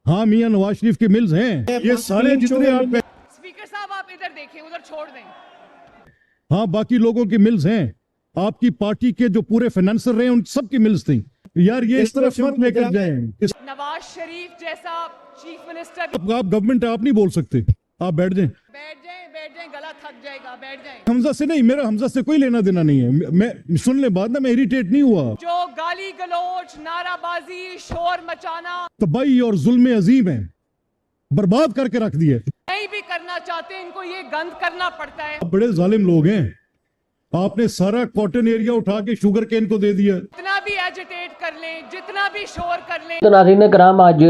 हाँ मियां नवाज शरीफ के मिल्स हैं ये सारे जितने आप। स्पीकर साहब आप इधर देखें, उधर छोड़ दें। हाँ बाकी लोगों की मिल्स हैं, आपकी पार्टी के जो पूरे फाइनेंसर रहे उन सब की मिल्स थी। यार ये इस तरफ मत लेकर जाएं। नवाज शरीफ जैसा चीफ मिनिस्टर। आप गवर्नमेंट आप नहीं बोल सकते, आप बैठ जाएं। बैठ जाएं, गला थक जाएगा, बैठ जाएं। हमजा से नहीं, मेरा हमजा से कोई लेना देना नहीं है। मैं सुन ले बात ना, मैं इरिटेट नहीं हुआ। जो गाली गलौज, नाराबाजी, शोर मचाना, तबाही और जुल्म अजीम है, बर्बाद करके रख दिए। नहीं भी करना चाहते, इनको ये गंद करना पड़ता है। बड़े जालिम लोग हैं, आपने सारा कॉटन एरिया उठा के शुगर केन को दे दिया। जितना भी एजिटेट कर लें, जितना भी शोर कर लें। तो नाज़रीन कराम, आज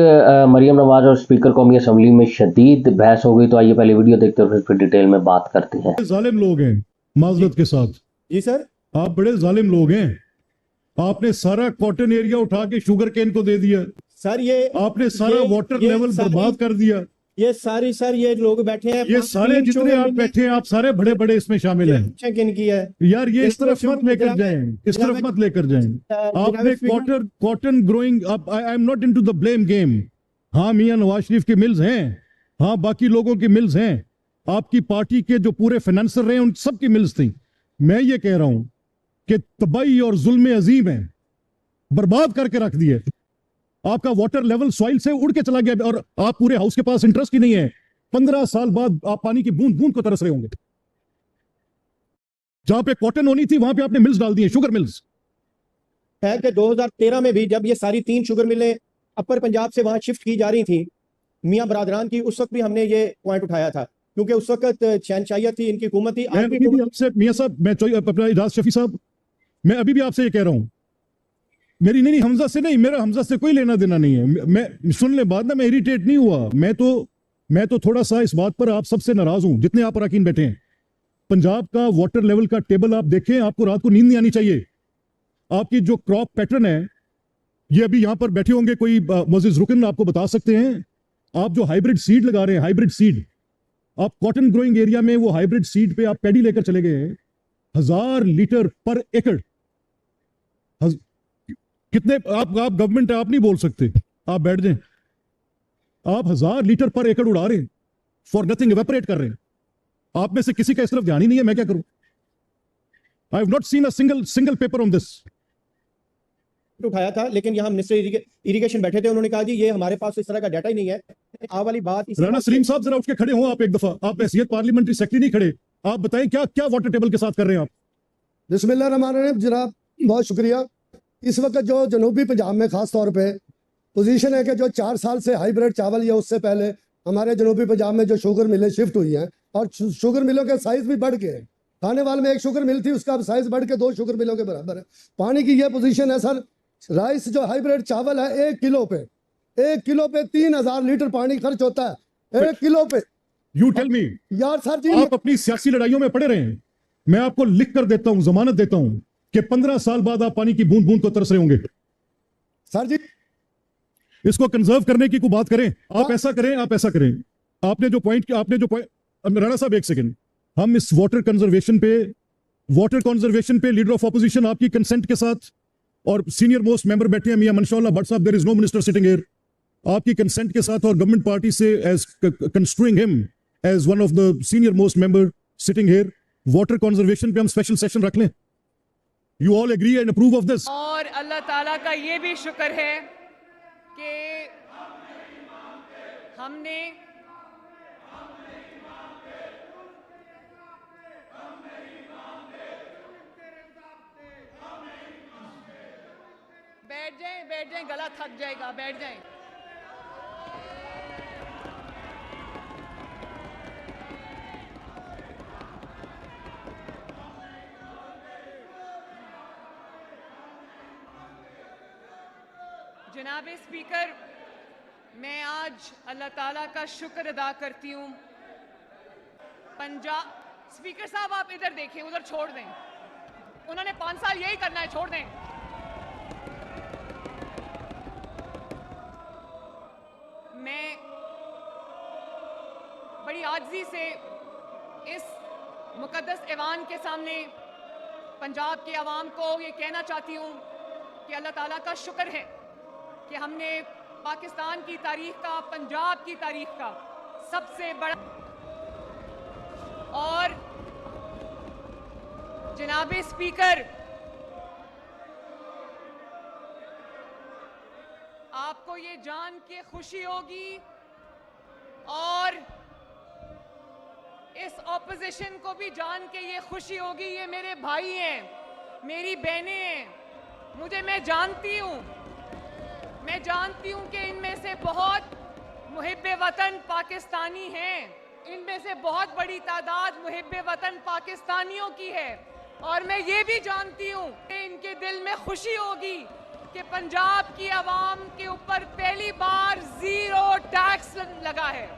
मरियम नवाज और स्पीकर कौमी असम्बली में शदीद बहस हो गई। तो आइए पहले वीडियो देखते हैं, फिर डिटेल में बात करते हैं। जालिम लोग हैं माजरत के साथ। जी सर, आप बड़े जालिम लोग हैं, आपने सारा कॉटन एरिया उठा के शुगर केन को दे दिया। सर ये आपने सारा वाटर लेवल बर्बाद कर दिया। ये सारी सर ये लोग बैठे हैं, ये सारे जितने आप बैठे हैं, आप सारे बड़े बड़े इसमें शामिल हैं। किनकी है यार ये इस तरफ मत लेकर जाएं, इस तरफ मत लेकर जाएं। आपने cotton growing, I am not into the blame game. हाँ मियां नवाज शरीफ के मिल्स हैं, हाँ बाकी लोगों की मिल्स हैं, आपकी पार्टी के जो पूरे फाइनेंसर रहे उन सब की मिल्स थी। मैं ये कह रहा हूं कि तबाही और जुल्म अजीम है, बर्बाद करके रख दिए। आपका वाटर लेवल सॉइल से उड़ के चला गया और आप पूरे हाउस के पास इंटरेस्ट ही नहीं है। 15 साल बाद आप पानी की बूंद बूंद को तरस रहे होंगे। जहां पे कॉटन होनी थी वहां पे आपने मिल्स डाल दिए, शुगर मिल्स। है कि 2013 में भी जब ये सारी 3 शुगर मिलें अपर पंजाब से वहां शिफ्ट की जा रही थी मियां बरादरान की, उस वक्त भी हमने ये पॉइंट उठाया था, क्योंकि उस वक्त शहनशाहियत थी, इनकी हुकूमत थी। मैं अभी भी आपसे मियां साहब, मैं अपना इजाज शफी साहब, मैं अभी भी आपसे ये कह रहा हूं, मेरी नहीं हमजा से नहीं, मेरा हमजा से कोई लेना देना नहीं है। मैं सुन ले बात ना, मैं इरिटेट नहीं हुआ। मैं तो थोड़ा सा इस बात पर आप सबसे नाराज हूं जितने आप अरकान बैठे हैं। पंजाब का वाटर लेवल का टेबल आप देखें, आपको रात को नींद नहीं आनी चाहिए। आपकी जो क्रॉप पैटर्न है, ये अभी यहां पर बैठे होंगे कोई मोजिज रुकन आपको बता सकते हैं। आप जो हाइब्रिड सीड लगा रहे हैं, हाइब्रिड सीड, आप कॉटन ग्रोइंग एरिया में वो हाइब्रिड सीड पे आप पैडी लेकर चले गए हैं। 1000 लीटर पर एकड़, कितने आप गवर्नमेंट आप नहीं बोल सकते, आप बैठ जाएं। आप 1000 लीटर पर एकड़ उड़ा रहे हैं, फॉर नथिंग, इवेपोरेट कर रहे हैं। आप में से किसी का इस तरफ ध्यान ही नहीं है, मैं क्या करूं? I have not seen a single paper on this. उठाया था, लेकिन यहाँ मिनिस्टर इरिगेशन बैठे थे, उन्होंने कहा जी ये हमारे पास इस तरह का डाटा ही नहीं है। आ वाली बात राना सलीम साहब जरा उठ के खड़े हो आप एक दफा, आप हैसियत पार्लियामेंट्री सेक्रेटरी नहीं खड़े। आप बताएं क्या क्या वाटर टेबल के साथ कर रहे हैं आप? बिस्मिल्लाह रहमान रहीम जनाब, बहुत शुक्रिया। इस वक्त जो जनूबी पंजाब में खास तौर पे पोजीशन है कि जो 4 साल से हाइब्रिड चावल या उससे पहले हमारे जनूबी पंजाब में जो शुगर मिलें शिफ्ट हुई हैं और शुगर मिलों के साइज भी बढ़ गए। खानेवाल में 1 शुगर मिल थी, उसका साइज बढ़ के 2 शुगर मिलों के बराबर है। पानी की यह पोजीशन है सर। राइस जो हाइब्रिड चावल है, 1 किलो पे 3000 लीटर पानी खर्च होता है 1 किलो पे। यू टेल मी यार सर जी, आप अपनी सियासी लड़ाइयों में पड़े रहे। मैं आपको लिख कर देता हूं, जमानत देता हूं कि 15 साल बाद आप पानी की बूंद बूंद को तरस रहे होंगे। सर जी इसको कंजर्व करने की कोई बात करें, आप ऐसा करें, आप ऐसा करें। आपने जो पॉइंट राणा साहब एक सेकंड, हम इस वाटर कंजर्वेशन पे लीडर ऑफ ऑपोजिशन आपकी कंसेंट के साथ और सीनियर मोस्ट मेंबर बैठे हैं मियां Mansha Bhat Sahab, there is no minister sitting here, आपकी कंसेंट के साथ और गवर्नमेंट पार्टी से as construing him as one of the senior most member sitting here, water conservation पे हम स्पेशल सेशन रख लें। You all agree and approve of this? और अल्लाह ताला का ये भी शुक्र है कि हमने बैठ जाएं, गला थक जाएगा, बैठ जाएं। जनाब स्पीकर, मैं आज अल्लाह ताला का शुक्र अदा करती हूँ। पंजाब स्पीकर साहब आप इधर देखें, उधर छोड़ दें। उन्होंने 5 साल यही करना है, छोड़ दें। मैं बड़ी आजिज़ी से इस मुकद्दस ऐवान के सामने पंजाब के अवाम को ये कहना चाहती हूँ कि अल्लाह ताला का शुक्र है कि हमने पाकिस्तान की तारीख का, पंजाब की तारीख का सबसे बड़ा। और जनाबे स्पीकर, आपको ये जान के खुशी होगी और इस ऑपोजिशन को भी जान के ये खुशी होगी, ये मेरे भाई हैं, मेरी बहनें हैं। मैं जानती हूं कि इनमें से बहुत मुहिब्बे वतन पाकिस्तानी हैं, इनमें से बहुत बड़ी तादाद मुहिब्बे वतन पाकिस्तानियों की है। और मैं ये भी जानती हूं कि इनके दिल में खुशी होगी कि पंजाब की आवाम के ऊपर पहली बार 0 टैक्स लगा है।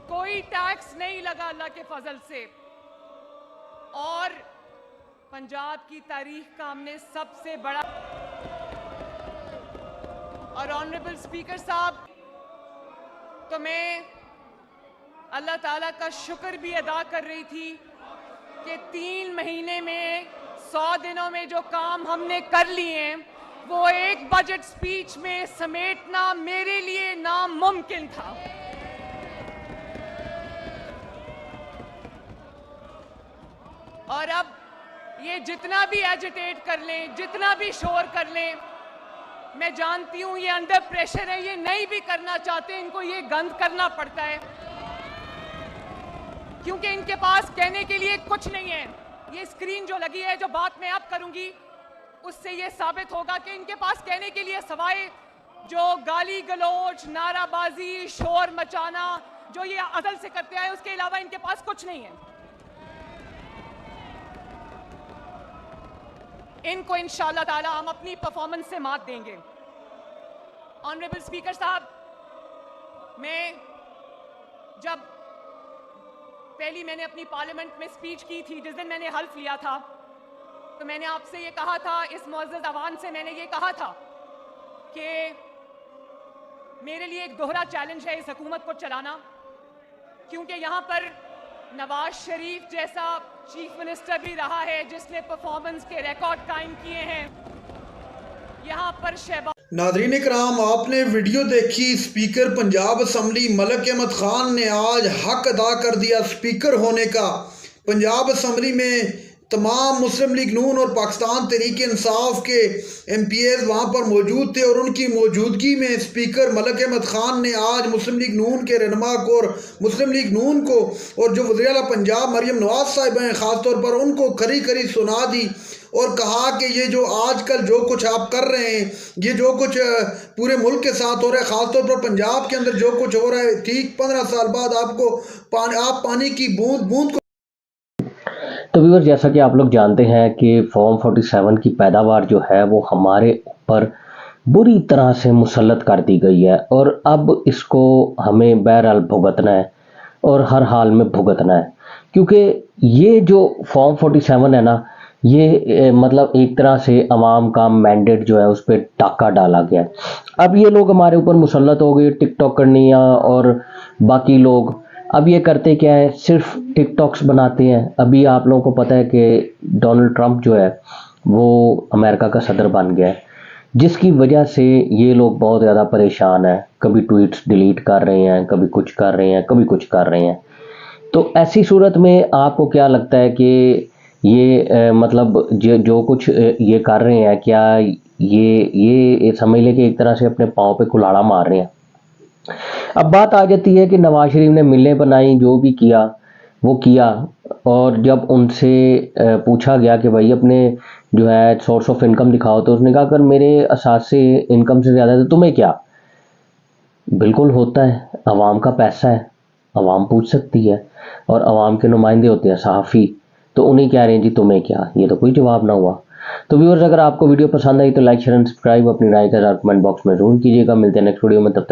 कोई टैक्स नहीं लगा अल्लाह के फजल से। और पंजाब की तारीख का हमने सबसे बड़ा। और ऑनरेबल स्पीकर साहब, तो मैं अल्लाह ताला का शुक्र भी अदा कर रही थी कि 3 महीने में 100 दिनों में जो काम हमने कर लिए वो एक बजट स्पीच में समेटना मेरे लिए नामुमकिन था। और अब ये जितना भी एजिटेट कर लें, जितना भी शोर कर लें, मैं जानती हूं ये अंडर प्रेशर है, ये नहीं भी करना चाहते, इनको ये गंद करना पड़ता है क्योंकि इनके पास कहने के लिए कुछ नहीं है। ये स्क्रीन जो लगी है, जो बात मैं अब करूंगी, उससे ये साबित होगा कि इनके पास कहने के लिए सवाए जो गाली गलोच, नाराबाजी, शोर मचाना जो ये अदल से करते आए, उसके अलावा इनके पास कुछ नहीं है। इनको इंशाअल्लाह ताला हम अपनी परफॉर्मेंस से मात देंगे। ऑनरेबल स्पीकर साहब, मैं जब मैंने अपनी पार्लियामेंट में स्पीच की थी, जिस दिन मैंने हल्फ लिया था, तो मैंने आपसे ये कहा था, इस मुअज़्ज़ज़ अवान से मैंने ये कहा था कि मेरे लिए एक दोहरा चैलेंज है इस हुकूमत को चलाना, क्योंकि यहाँ पर नवाज शरीफ जैसा चीफ मिनिस्टर भी रहा है जिसने परफॉर्मेंस के रिकॉर्ड कायम किए हैं। यहाँ पर शहबाज। नाज़रीन इकराम, आपने वीडियो देखी। स्पीकर पंजाब असम्बली मलिक अहमद खान ने आज हक अदा कर दिया स्पीकर होने का। पंजाब असम्बली में तमाम मुस्लिम लीग नून और पाकिस्तान तहरीक इंसाफ के MPs वहाँ पर मौजूद थे और उनकी मौजूदगी में स्पीकर मलिक अहमद खान ने आज मुस्लिम लीग नून के रहनुमा को और मुस्लिम लीग नून को और जो वज़ीर आला पंजाब मरियम नवाज साहिब हैं ख़ास तौर पर, उनको खरी खरी सुना दी और कहा कि ये जो आजकल जो कुछ आप कर रहे हैं, ये जो कुछ पूरे मुल्क के साथ हो रहा है, ख़ासतौर पर पंजाब के अंदर जो कुछ हो रहा है, ठीक 15 साल बाद आपको पानी की बूंद बूंद को। तो व्यूअर्स, जैसा कि आप लोग जानते हैं कि फॉर्म 47 की पैदावार जो है वो हमारे ऊपर बुरी तरह से मुसल्लत कर दी गई है और अब इसको हमें बहरहाल भुगतना है और हर हाल में भुगतना है, क्योंकि ये जो फॉर्म 47 है ना, ये मतलब एक तरह से अवाम का मैंडेट जो है उस पर डाका डाला गया। अब ये लोग हमारे ऊपर मुसल्लत हो गए, टिकटॉक करनियाँ और बाकी लोग। अब ये करते क्या है, सिर्फ टिकटॉक्स बनाते हैं। अभी आप लोगों को पता है कि डोनाल्ड ट्रंप जो है वो अमेरिका का सदर बन गया है, जिसकी वजह से ये लोग बहुत ज़्यादा परेशान हैं। कभी ट्वीट्स डिलीट कर रहे हैं, कभी कुछ कर रहे हैं, कभी कुछ कर रहे हैं। तो ऐसी सूरत में आपको क्या लगता है कि ये मतलब जो कुछ ये कर रहे हैं, क्या ये समझ लें कि एक तरह से अपने पाँव पे कुल्हाड़ा मार रहे हैं। अब बात आ जाती है कि नवाज शरीफ ने मिलें बनाई, जो भी किया वो किया, और जब उनसे पूछा गया कि भाई अपने जो है सोर्स ऑफ इनकम दिखाओ, तो उसने कहा अगर मेरे असासे इनकम से ज़्यादा है तो तुम्हें क्या। बिल्कुल होता है, अवाम का पैसा है, अवाम पूछ सकती है, और अवाम के नुमाइंदे होते हैं सहाफ़ी, तो उन्हें क्या रहे जी तुम्हें क्या। ये तो कोई जवाब ना हुआ। तो व्यूअर्स, अगर आपको वीडियो पसंद आई तो लाइक शेयर एंड सब्सक्राइब, अपनी राय का कमेंट बॉक्स में ज़रूर कीजिएगा। मिलते हैं नेक्स्ट वीडियो में, तब तक